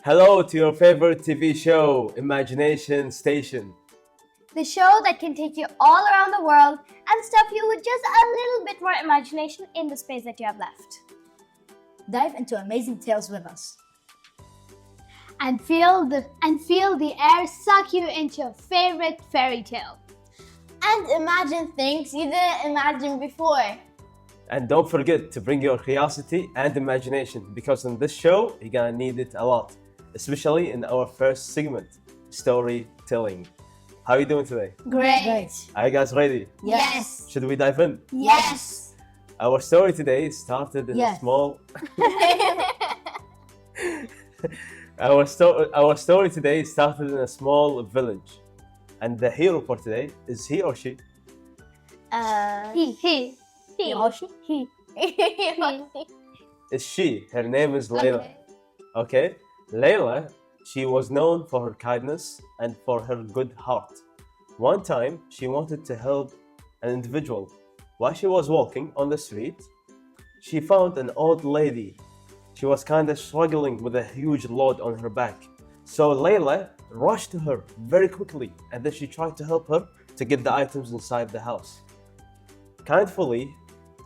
Hello to your favorite TV show, Imagination Station. The show that can take you all around the world and stuff you with just a little bit more imagination in the space that you have left. Dive into amazing tales with us. And feel the air suck you into your favorite fairy tale. And imagine things you didn't imagine before. And don't forget to bring your curiosity and imagination, because in this show, you're gonna need it a lot, especially in our first segment, storytelling. How are you doing today? Great. Are you guys ready? Yes. Should we dive in? Yes. Our story today started in a small... Our story today started in a small village. And the hero for today is he or she? He. Or she? He. It's she. Her name is Layla. Okay? Layla, she was known for her kindness and for her good heart. One time, she wanted to help an individual. While she was walking on the street, she found an old lady. She was kind of struggling with a huge load on her back. So Layla rushed to her very quickly, and then she tried to help her to get the items inside the house. Kindly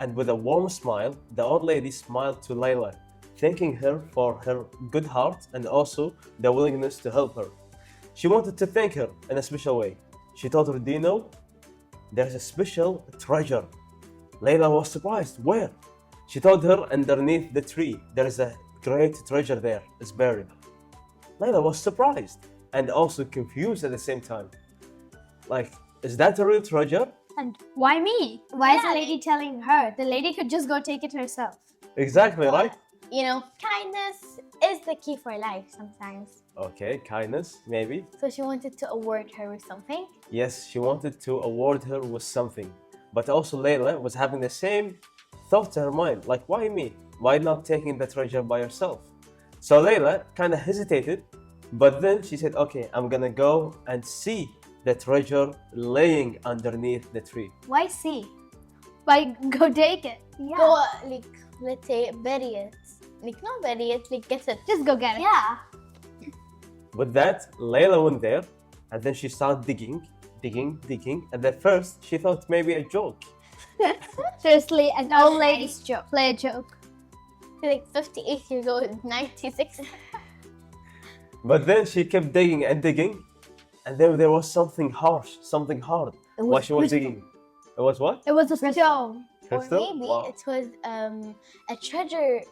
and with a warm smile, the old lady smiled to Layla, thanking her for her good heart and also the willingness to help her. She wanted to thank her in a special way. She told her, "Do you know, there's a special treasure." Layla was surprised. Where? She told her, underneath the tree, there is a great treasure there, it's buried. Layla was surprised and also confused at the same time. Like, is that a real treasure? And why me? Why is the lady telling her? The lady could just go take it herself. Exactly, right? You know, kindness is the key for life sometimes. Okay, kindness, maybe. So she wanted to award her with something. Yes, she wanted to award her with something. But also Layla was having the same thought to her mind. Like, why me? Why not taking the treasure by yourself? So Layla kind of hesitated. But then she said, okay, I'm gonna go and see the treasure laying underneath the tree. Why see? Why go take it? Yeah. Go, like, let's say, bury it. Like, not bury it, like, get it. Just go get it. Yeah. With that, Layla went there and then she started digging. And at first, she thought maybe a joke. Seriously, an old lady's joke. Play a joke. Like 58 years old, 96. But then she kept digging, and then there was something harsh, something hard while she was digging. It was what? It was a stone. Crystal? Or maybe Wow. it was a treasure.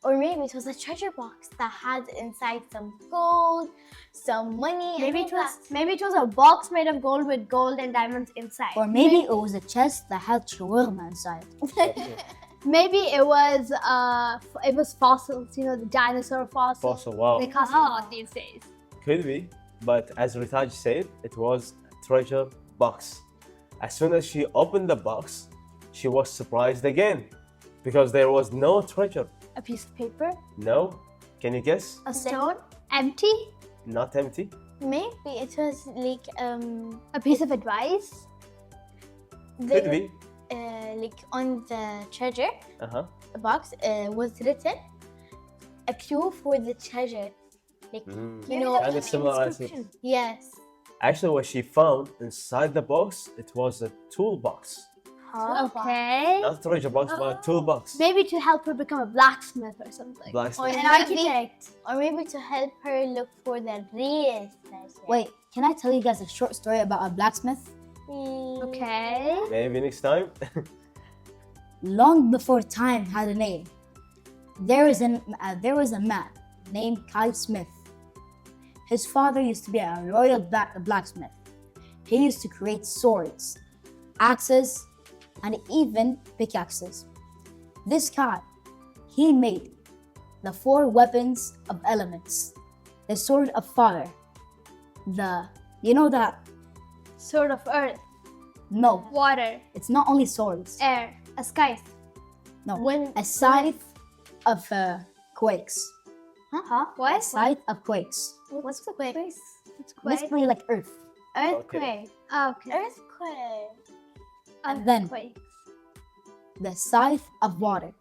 Or maybe it was a treasure box that had inside some gold, some money. Maybe it was a box made of gold with gold and diamonds inside. Or maybe it was a chest that had shawarma inside. Maybe it was fossils. You know, the dinosaur fossils. Fossil, wow. They cost a lot these days. Could be, but as Retaج said, it was a treasure box. As soon as she opened the box, she was surprised again because there was no treasure. A piece of paper. No? Can you guess? A stone. Empty. Not empty. Maybe it was like A piece of advice. Could be. Like on the treasure box was written a clue for the treasure. Like you know, kind of similar answer. Yes. Actually, what she found inside the box, it was a toolbox. Okay. Not a treasure box, but a toolbox. Maybe to help her become a blacksmith or something. Blacksmith. An architect. Or maybe to help her look for the real treasure. Wait, can I tell you guys a short story about a blacksmith? Okay. Maybe next time. Long before time had a name, there was a man named Kai Smith. His father used to be a royal blacksmith. He used to create swords, axes, and even pickaxes. This Kai, he made the 4 weapons of elements, the sword of fire, Sword of earth. no, Water. it's not only swords. Air. A scythe. No, a scythe of quakes. What? Scythe of quakes. What's the quake? Basically like earth. Earthquake. Okay. Earthquake. And then Earthquake. the scythe of water.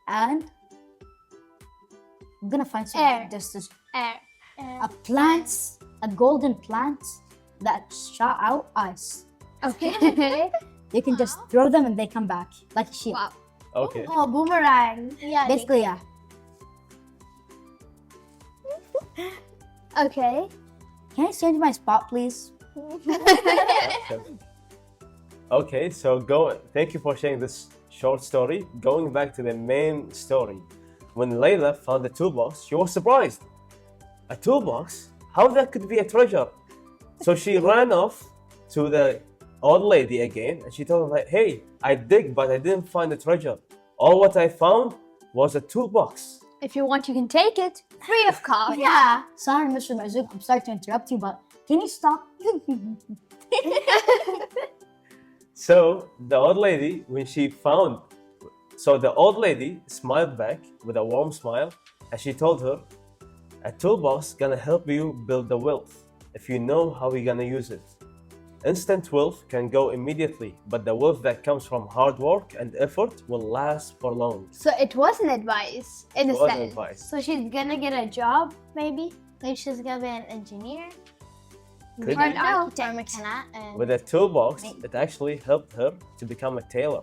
And I'm gonna find some. Air. This Air. a golden plant that shot out ice. Okay. You can just throw them and they come back like a shield. Wow. Okay. Oh, boomerang. Yeah. Basically, yeah. Okay. Can I change my spot, please? Okay, so thank you for sharing this short story. Going back to the main story. When Layla found the toolbox, she was surprised. A toolbox? How that could be a treasure? So she ran off to the old lady again and she told her, like, hey, I dig, but I didn't find the treasure. All what I found was a toolbox. If you want, you can take it. Free of cost. Yeah. Sorry, Mr. Marzouk, I'm sorry to interrupt you, but can you stop? So the old lady, the old lady smiled back with a warm smile and she told her, a toolbox gonna help you build the wealth if you know how you're gonna use it. Instant wealth can go immediately, but the wealth that comes from hard work and effort will last for long. So it was an advice in a It was sense. advice. So she's gonna get a job, maybe? Maybe she's gonna be an engineer Could Or be. an or a architect. mechanic. With a toolbox, it actually helped her to become a tailor.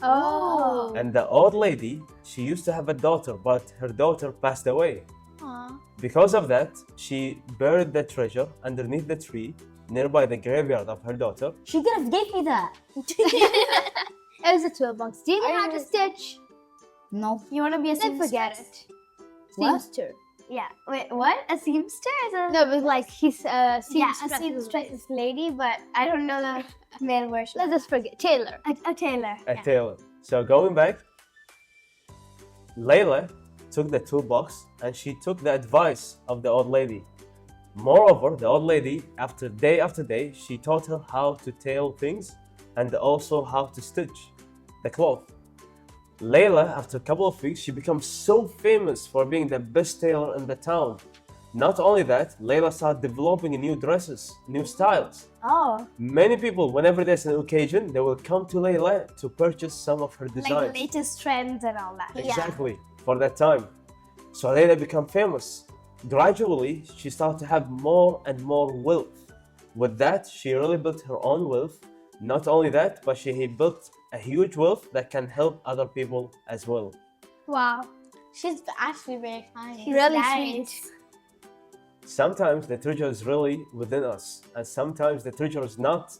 Oh. And the old lady, she used to have a daughter, but her daughter passed away. Aw. Because of that, she buried the treasure underneath the tree nearby the graveyard of her daughter. She could have gave me that. It was a toolbox. Do you know how to stitch? No. You wanna be a Then seamstress? forget it. What? Seamster. Yeah. Wait, what? A seamster? No, but like he's a Yeah, a seamstress. seamstress lady, but I don't know the male version. Let's just forget Taylor. A tailor. A tailor. So going back, Layla took the toolbox and she took the advice of the old lady. Moreover, the old lady, after day, she taught her how to tail things and also how to stitch the cloth. Layla, after a couple of weeks, she becomes so famous for being the best tailor in the town. Not only that, Layla started developing new dresses, new styles. Oh. Many people, whenever there's an occasion, they will come to Layla to purchase some of her Like designs. the latest trends and all that. Exactly, for that time. So Layla became famous. Gradually, she started to have more and more wealth. With that, she really built her own wealth. Not only that, but she built a huge wealth that can help other people as well. Wow. She's actually very kind. She's really sweet. Sometimes the treasure is really within us, and sometimes the treasure is not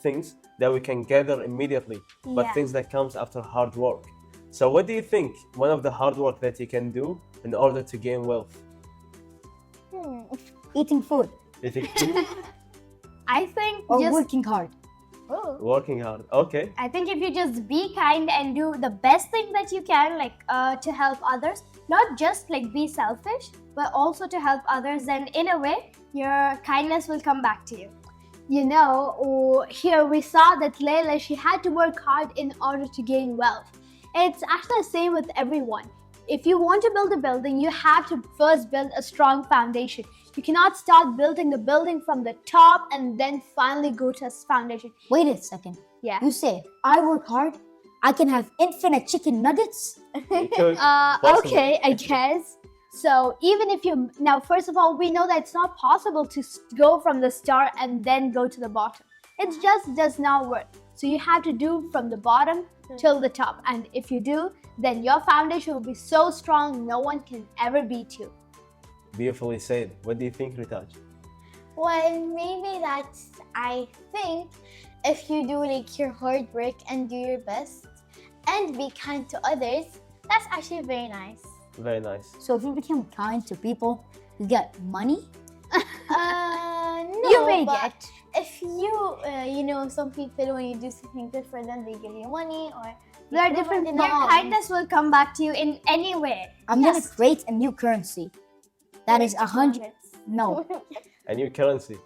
things that we can gather immediately, but Yeah. things that comes after hard work. So what do you think one of the hard work that you can do in order to gain wealth? Eating food You think I think or just working hard. working hard? Okay. I think if you just be kind and do the best thing that you can, like to help others, not just like be selfish, but also to help others, then in a way, your kindness will come back to you. You know, here we saw that Layla, she had to work hard in order to gain wealth. It's actually the same with everyone. If you want to build a building, you have to first build a strong foundation. You cannot start building the building from the top and then finally go to a foundation. Wait a second. Yeah. You say, I work hard, I can have infinite chicken nuggets? You could possibly. Okay, I guess. So even if now first of all, we know that it's not possible to go from the start and then go to the bottom. It just does not work. So you have to do from the bottom till the top. And if you do, then your foundation will be so strong, no one can ever beat you. Beautifully said. What do you think, Rtaj? Well, maybe I think if you do like your hard work and do your best and be kind to others, that's actually very nice. Very nice. So if you become kind to people, you get money? No, You may but get. if you know, some people when you do something good for them, they give you money or There are different. Your forms. kindness will come back to you in any way. I'm gonna create a new currency. That is 100. No. A new currency.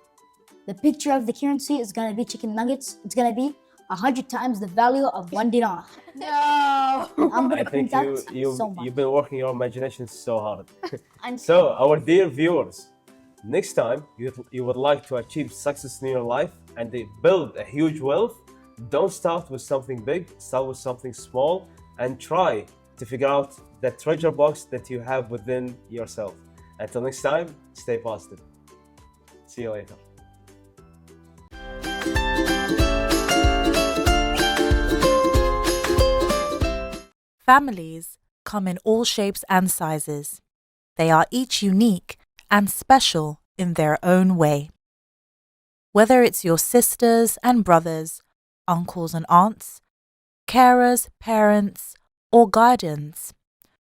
The picture of the currency is gonna be chicken nuggets. It's gonna be 100 times the value of 1 dinar. No. I'm I gonna think print out you've so much. been working your imagination so hard. And So, our dear viewers, next time you would like to achieve success in your life and build a huge wealth, don't start with something big, start with something small and try to figure out that treasure box that you have within yourself. Until next time, stay positive. See you later. Families come in all shapes and sizes. They are each unique and special in their own way. Whether it's your sisters and brothers, uncles and aunts, carers, parents, or guardians,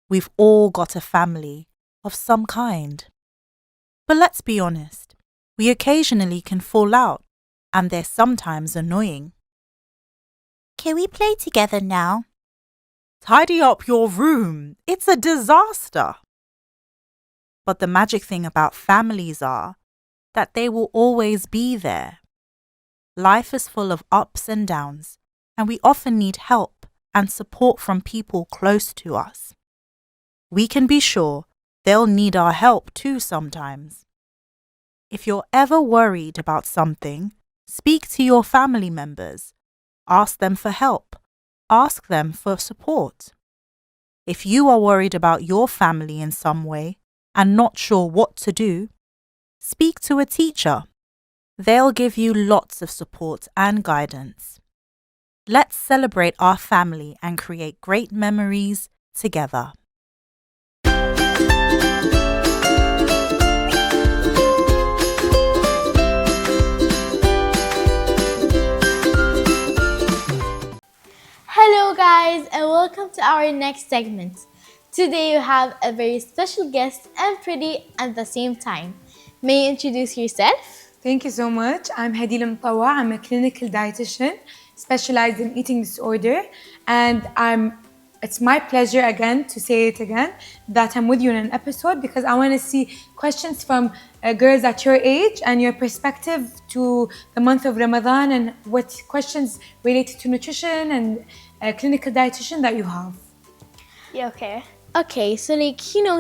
we've all got a family of some kind. But let's be honest, we occasionally can fall out, and they're sometimes annoying. Can we play together now? Tidy up your room. It's a disaster. But the magic thing about families are that they will always be there. Life is full of ups and downs, and we often need help and support from people close to us. We can be sure they'll need our help too sometimes. If you're ever worried about something, speak to your family members. Ask them for help. Ask them for support. If you are worried about your family in some way and not sure what to do, speak to a teacher. They'll give you lots of support and guidance. Let's celebrate our family and create great memories together. Hello guys and welcome to our next segment. Today you have a very special guest and pretty at the same time. May you introduce yourself? Thank you so much. I'm Hadil Mtawa. I'm a clinical dietitian specialized in eating disorder, and it's my pleasure again to say it again that I'm with you in an episode because I want to see questions from girls at your age and your perspective to the month of Ramadan and what questions related to nutrition and clinical dietitian that you have. Yeah, okay. Okay, so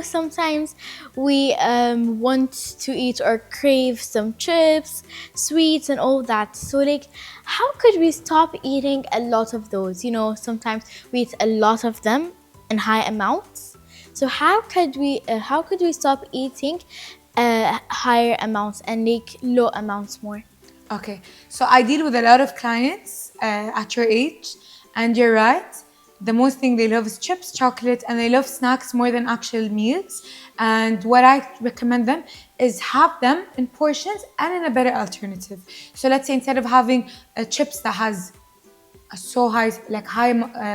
sometimes we want to eat or crave some chips, sweets and all that. So how could we stop eating a lot of those? Sometimes we eat a lot of them in high amounts. So how could we stop eating higher amounts and low amounts more? Okay, so I deal with a lot of clients at your age, and you're right. The most thing they love is chips, chocolate, and they love snacks more than actual meals. And what I recommend them is have them in portions and in a better alternative. So let's say instead of having chips that has so high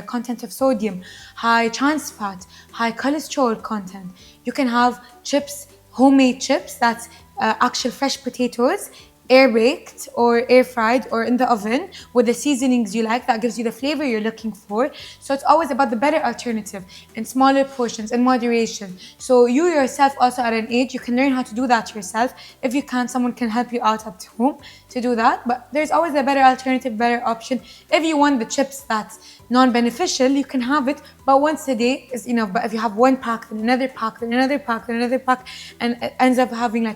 content of sodium, high trans fat, high cholesterol content, you can have chips, homemade chips, that's actual fresh potatoes, air baked or air fried or in the oven with the seasonings you like, that gives you the flavor you're looking for. So it's always about the better alternative in smaller portions, in moderation. So you yourself also at an age, you can learn how to do that yourself. If you can't, someone can help you out at home to do that. But there's always a better alternative, better option. If you want the chips that's non-beneficial, you can have it, but once a day is enough. But if you have one pack, then another pack, then another pack, then another pack, and it ends up having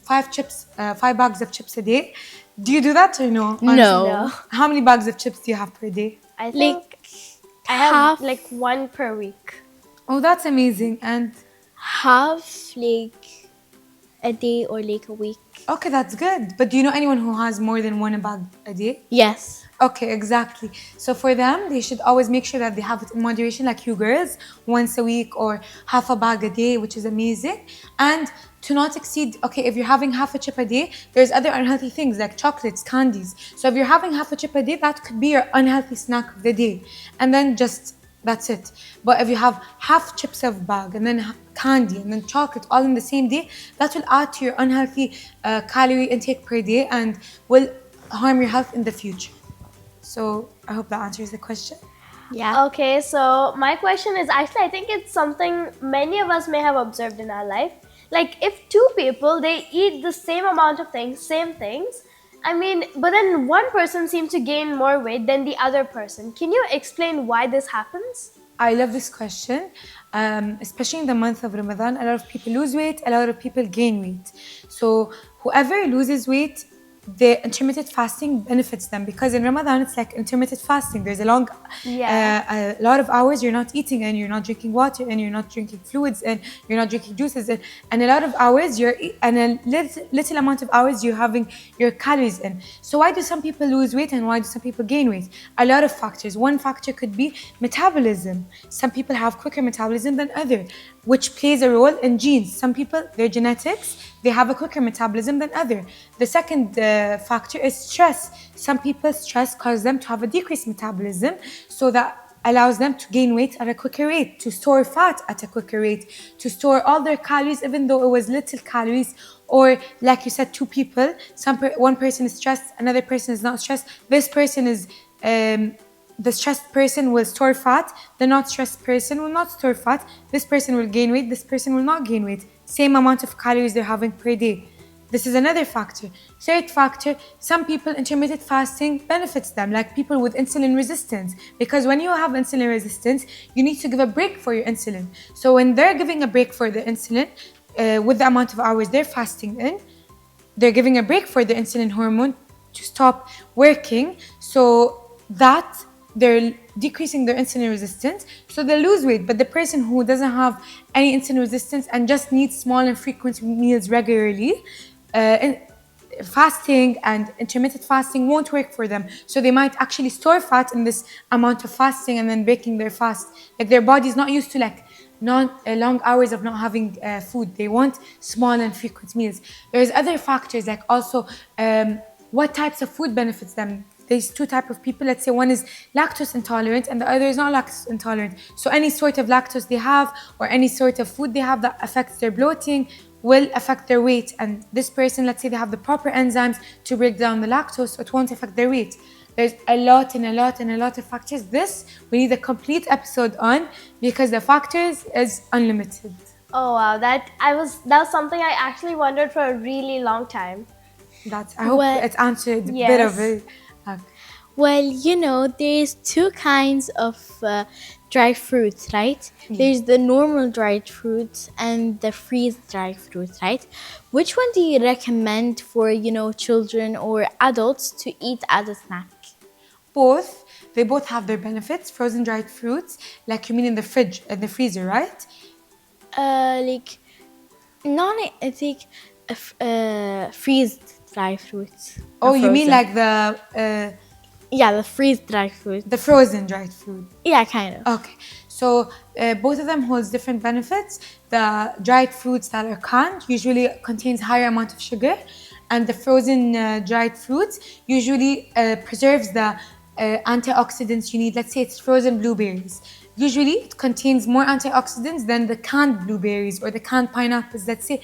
5 bags of chips a day. Do you do that or no? No. How many bags of chips do you have per day? I think I have one per week. Oh, that's amazing. And half a day or a week. Okay, that's good. But do you know anyone who has more than one bag a day? Yes. Okay, exactly. So for them, they should always make sure that they have it in moderation, like you girls, once a week or half a bag a day, which is amazing. And to not exceed, okay, if you're having half a chip a day, there's other unhealthy things like chocolates, candies. So if you're having half a chip a day, that could be your unhealthy snack of the day. And then that's it. But if you have half chips of bag and then candy and then chocolate all in the same day, that will add to your unhealthy calorie intake per day and will harm your health in the future. So I hope that answers the question. Yeah. Okay, so my question is actually, I think it's something many of us may have observed in our life. If two people, they eat the same amount of things, same things, but then one person seems to gain more weight than the other person. Can you explain why this happens? I love this question. Especially in the month of Ramadan, a lot of people lose weight, a lot of people gain weight. So whoever loses weight, the intermittent fasting benefits them, because in Ramadan it's like intermittent fasting. There's a lot of hours you're not eating and you're not drinking water and you're not drinking fluids and you're not drinking juices, and a lot of hours and a little amount of hours you're having your calories in. So why do some people lose weight and why do some people gain weight? A lot of factors. One factor could be metabolism. Some people have quicker metabolism than others, which plays a role in genes. Some people, their genetics, they have a quicker metabolism than others. The second factor is stress. Some people, stress causes them to have a decreased metabolism, so that allows them to gain weight at a quicker rate, to store fat at a quicker rate, to store all their calories even though it was little calories. Or like you said, two people, one person is stressed, another person is not stressed. This person is the stressed person will store fat, the not stressed person will not store fat. This person will gain weight, this person will not gain weight. Same amount of calories they're having per day. This is another factor. Third factor, some people intermittent fasting benefits them, like people with insulin resistance. Because when you have insulin resistance, you need to give a break for your insulin. So when they're giving a break for the insulin, with the amount of hours they're fasting in, they're giving a break for the insulin hormone to stop working, so that they're decreasing their insulin resistance, so they lose weight. But the person who doesn't have any insulin resistance and just needs small and frequent meals regularly, fasting and intermittent fasting won't work for them. So they might actually store fat in this amount of fasting and then breaking their fast. Like their body is not used to long hours of not having food. They want small and frequent meals. There's other factors, like also what types of food benefits them. There's two types of people. Let's say one is lactose intolerant and the other is not lactose intolerant. So any sort of lactose they have or any sort of food they have that affects their bloating will affect their weight. And this person, let's say they have the proper enzymes to break down the lactose, so it won't affect their weight. There's a lot of factors. This we need a complete episode on, because the factors is unlimited. Oh wow, that was something I actually wondered for a really long time. I hope it answered a bit of it. Well, you know, there's two kinds of dried fruits, right? Yeah. There's the normal dried fruits and the freeze-dried fruit, right? Which one do you recommend for, you know, children or adults to eat as a snack? Both. They both have their benefits. Frozen dried fruits, like you mean in the fridge, in the freezer, right? Freeze dried fruits. Oh, you mean like the the freeze dried fruit. The frozen dried fruit. Yeah, kind of. Okay. So both of them holds different benefits. The dried fruits that are canned usually contains higher amount of sugar, and the frozen dried fruits usually preserves the antioxidants you need. Let's say it's frozen blueberries. Usually it contains more antioxidants than the canned blueberries or the canned pineapples, let's say,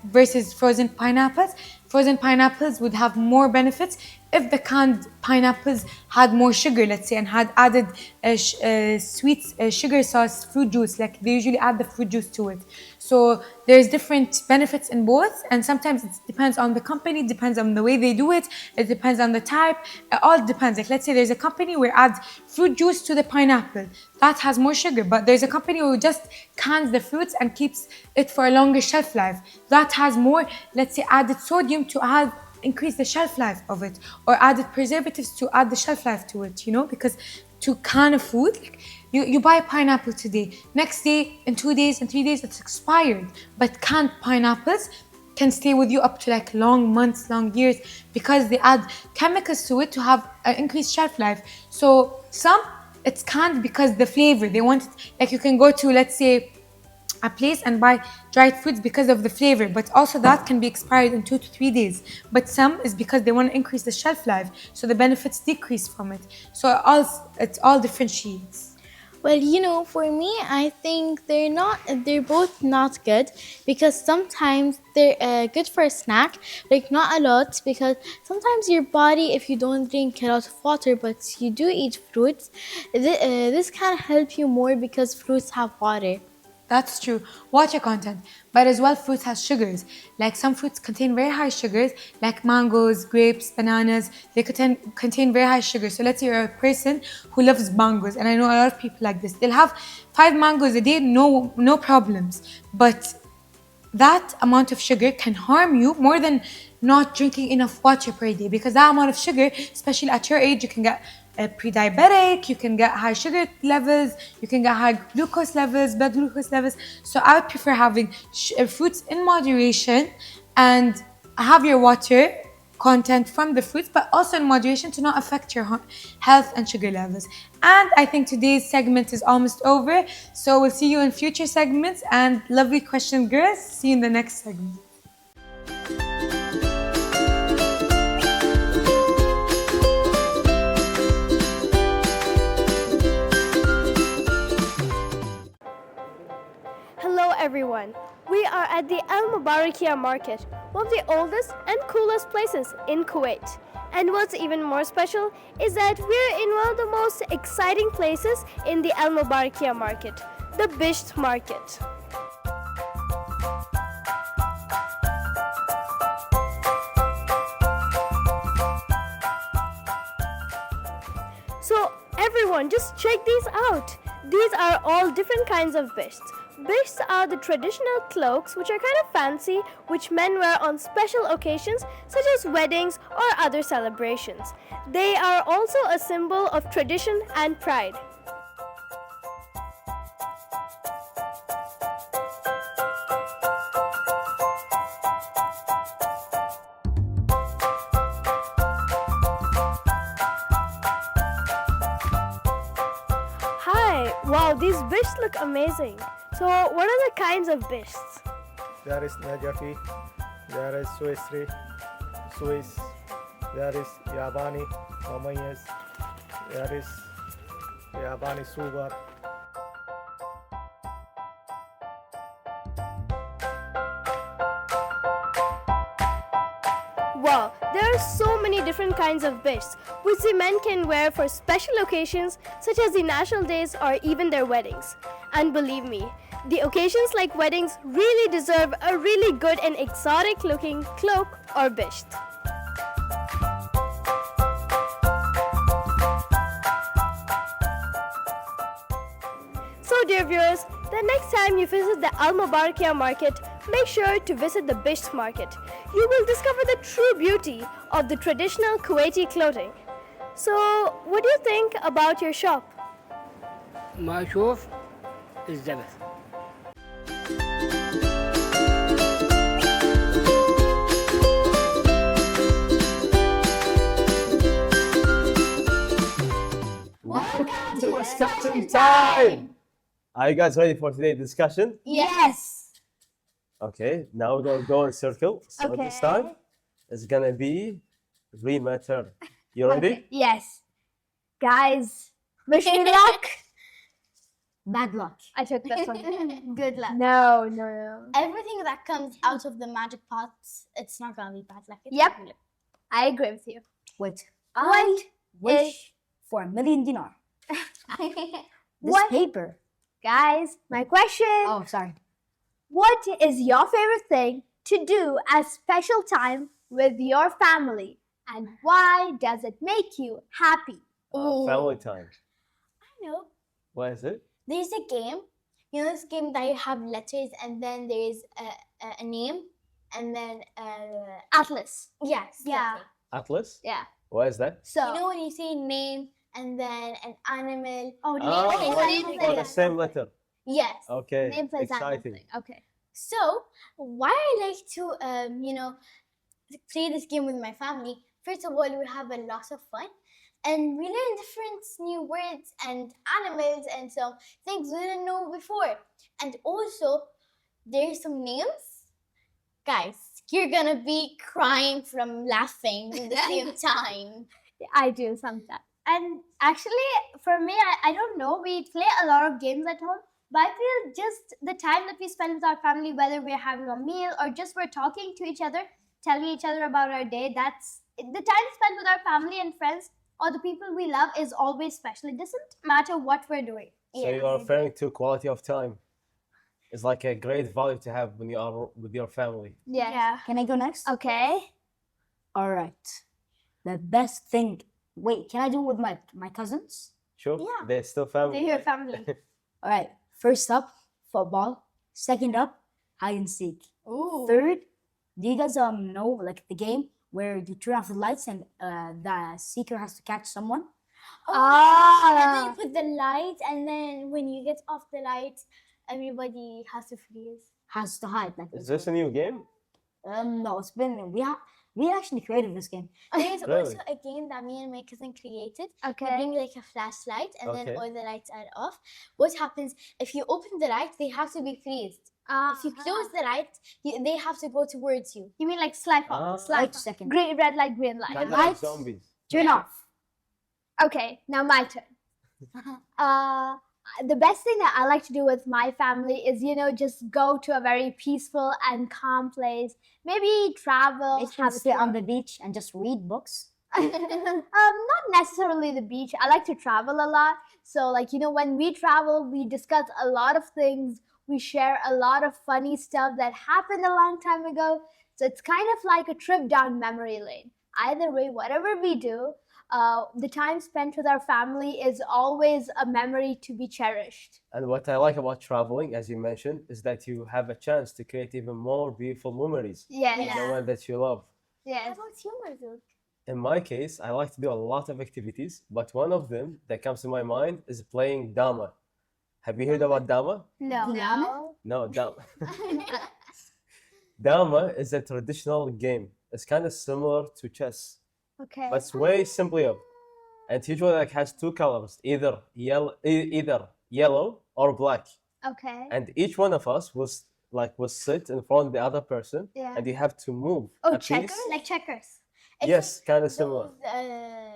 versus frozen pineapples. Frozen pineapples would have more benefits if the canned pineapples had more sugar, let's say, and had added sweet sugar sauce fruit juice, like they usually add the fruit juice to it. So there's different benefits in both, and sometimes it depends on the company, it depends on the way they do it, it depends on the type, it all depends. Like let's say there's a company where adds fruit juice to the pineapple, that has more sugar, but there's a company who just cans the fruits and keeps it for a longer shelf life, that has more, let's say, added sodium to increase the shelf life of it, or added preservatives to add the shelf life to it, you know, because to can a food, like you buy a pineapple today, next day, in 2 days, in 3 days, it's expired. But canned pineapples can stay with you up to like long months, long years, because they add chemicals to it to have an increased shelf life. So some, it's canned because the flavor, they want it, like you can go to, let's say, a place and buy dried fruits because of the flavor, but also that can be expired in 2 to 3 days. But some is because they want to increase the shelf life, so the benefits decrease from it. So it's all different sheets. Well, you know, for me, I think they're both not good, because sometimes they're good for a snack, like not a lot, because sometimes your body, if you don't drink a lot of water but you do eat fruits, this can help you more because fruits have water. That's true, water content, but as well fruits has sugars. Like some fruits contain very high sugars, like mangoes, grapes, bananas, they contain very high sugar. So let's say you're a person who loves mangoes, and I know a lot of people like this, they'll have 5 mangoes a day, no problems. But that amount of sugar can harm you more than not drinking enough water per day, because that amount of sugar, especially at your age, you can get pre-diabetic, you can get high sugar levels, you can get high glucose levels, blood glucose levels. So I would prefer having fruits in moderation, and have your water content from the fruits, but also in moderation to not affect your health and sugar levels. And I think today's segment is almost over, so we'll see you in future segments. And lovely question, girls. See you in the next segment. Hello everyone. We are at the Al Mubarakia market, one of the oldest and coolest places in Kuwait. And what's even more special is that we're in one of the most exciting places in the Al Mubarakia market, the Bisht market. So everyone, just check these out. These are all different kinds of bishts. Bishts are the traditional cloaks which are kind of fancy, which men wear on special occasions such as weddings or other celebrations. They are also a symbol of tradition and pride. Hi, wow, these bishts look amazing. So what are the kinds of bishts? There is Najafi, there is Swiss, there is Yabani, Mamayas, there is Yabani Sugar. Wow, there are so many different kinds of bishts which the men can wear for special occasions such as the national days or even their weddings. And believe me, the occasions like weddings really deserve a really good and exotic looking cloak or bisht. So dear viewers, the next time you visit the Al Mubarakia market, make sure to visit the Bisht market. You will discover the true beauty of the traditional Kuwaiti clothing. So, what do you think about your shop? ما أشوف الزبث. Welcome to discussion time! Are you guys ready for today's discussion? Yes. Okay, now we're gonna go in circle. So this time it's gonna be Rima turn. You ready? Yes. Guys, wish me luck. Bad luck. I took this one. Good luck. No, no, no. Everything that comes out of the magic pots, it's not gonna be bad luck. It's Yep. good luck. I agree with you. Wait. What Wish for $1 million. This What? paper. Guys, my question. Oh, sorry. What is your favorite thing to do at special time with your family? And why does it make you happy? Family time. I know. What is it? There's a game. You know this game that you have letters and then there's a name and then Atlas. yes. Yeah. exactly. Atlas? Yeah. What is that? So, You know when you say name and then an animal. oh, name For the plays same letter. Yes. Okay. name plays that Exciting. thing. Okay. So why I like to play this game with my family. First of all, we have a lot of fun, and we learn different new words and animals and some things we didn't know before. And also, there's some names. Guys, you're gonna be crying from laughing at the same time. I do sometimes. And actually, for me, I don't know. We play a lot of games at home, but I feel just the time that we spend with our family, whether we're having a meal or just we're talking to each other, telling each other about our day, that's the time spent with our family and friends or the people we love is always special. It doesn't matter what we're doing. So you are referring to quality of time. It's like a great value to have when you are with your family. Yeah. Can I go next? Okay. All right. The best thing. Wait, can I do it with my cousins? Sure? Yeah. They're still family. They're your family. All right. First up, football. Second up, hide and seek. Ooh. Third, Do you guys know like the game where you turn off the lights and the seeker has to catch someone? And then you put the light, and then when you get off the light, everybody has to freeze. Has to hide like Is this a new game? No, it's been we actually created this game. There's Really? also a game that me and my cousin created. We Okay. bring like a flashlight, and Okay. then all the lights are off. What happens if you open the light? They have to be freezed. If you close the light, they have to go towards you. You mean like slide Ah. on, slide Wait a on. second. Green, red light, green light. Kind of like Lights. zombies. Turn off. Okay, now my turn. The best thing that I like to do with my family is, just go to a very peaceful and calm place. Maybe travel, Basically, have a sit on snack. the beach and just read books. Not necessarily the beach. I like to travel a lot. So, when we travel, we discuss a lot of things. We share a lot of funny stuff that happened a long time ago. So, it's kind of like a trip down memory lane. Either way, whatever we do, the time spent with our family is always a memory to be cherished. And what I like about traveling, as you mentioned, is that you have a chance to create even more beautiful memories Yes. with the one that you love. How Yes. about you, Marzouk? In my case, I like to do a lot of activities, but one of them that comes to my mind is playing dama. Have you heard about dama? No. No, dama. Dama is a traditional game. It's kind of similar to chess, Okay. but it's way simpler. And it usually has two colors, either yellow or black. Okay. And each one of us will sit in front of the other person, Yeah. and you have to move Oh, a checkers? piece. Like checkers. Yes, kind of similar.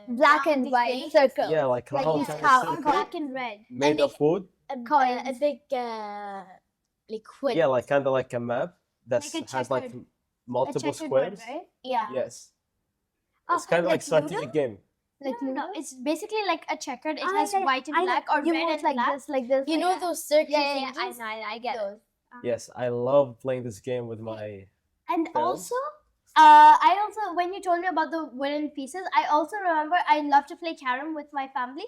Black and white circle. Yeah, like Like round these kind of cows. circle Black and red. made of wood. a Coins. big liquid. Yeah, like kind of like a map that Like a has like checkered- multiple a checkered board, squares. right? Yeah. Yes, Oh, it's kind of like Ludo? strategic game. Like no, it's basically like a checkered. It Ah, has yeah, white and I know. black, or You red move and like black. like this. You like know that. those circle Yeah, yeah, I thingies? know, I get it. Those. Yes, I love playing this game with my. And Films. also, when you told me about the wooden pieces, I also remember I love to play carom with my family.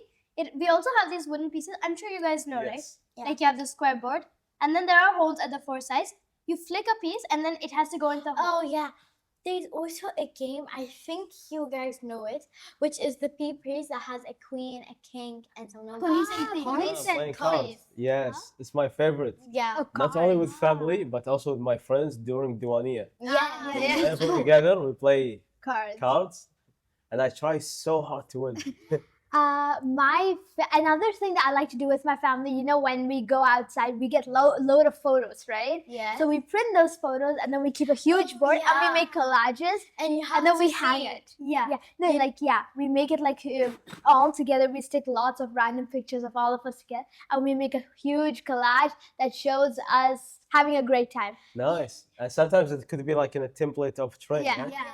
We also have these wooden pieces. I'm sure you guys know, right? Yes. Yeah. Like you have the square board, and then there are holes at the four sides. You flick a piece, and then it has to go into the hole. Oh yeah. There's also a game, I think you guys know it, which is the papers that has a queen, a king, and some numbers. Police and thieves. Ah, Police and playing coins. cards. Yes, it's my favorite. Yeah. Not only with family, but also with my friends during Diwaniya. Yeah. Whenever together, we play Cards. cards, and I try so hard to win. Another thing that I like to do with my family, when we go outside, we get load of photos, right? Yeah. So we print those photos, and then we keep a huge board, and yeah. we make collages, and you have and then to we see hang it. it. Yeah. We make it like all together. We stick lots of random pictures of all of us together, and we make a huge collage that shows us having a great time. Nice. And sometimes it could be like in a template of train. Yeah. huh?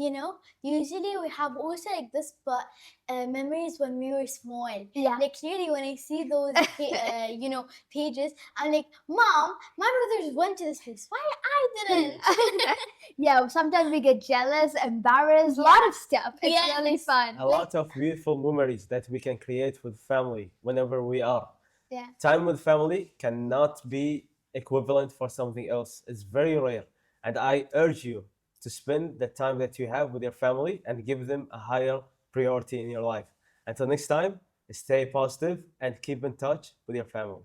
You know, usually we have also like this, but memories when we were small. Yeah. Like clearly when I see those, pages, I'm like, Mom, my brothers went to this place. Why I didn't? Yeah, sometimes we get jealous, embarrassed, a lot of stuff. It's Yes. really fun. A lot of beautiful memories that we can create with family whenever we are. Yeah. Time with family cannot be equivalent for something else. It's very rare. And I urge you to spend the time that you have with your family and give them a higher priority in your life. Until next time, stay positive and keep in touch with your family.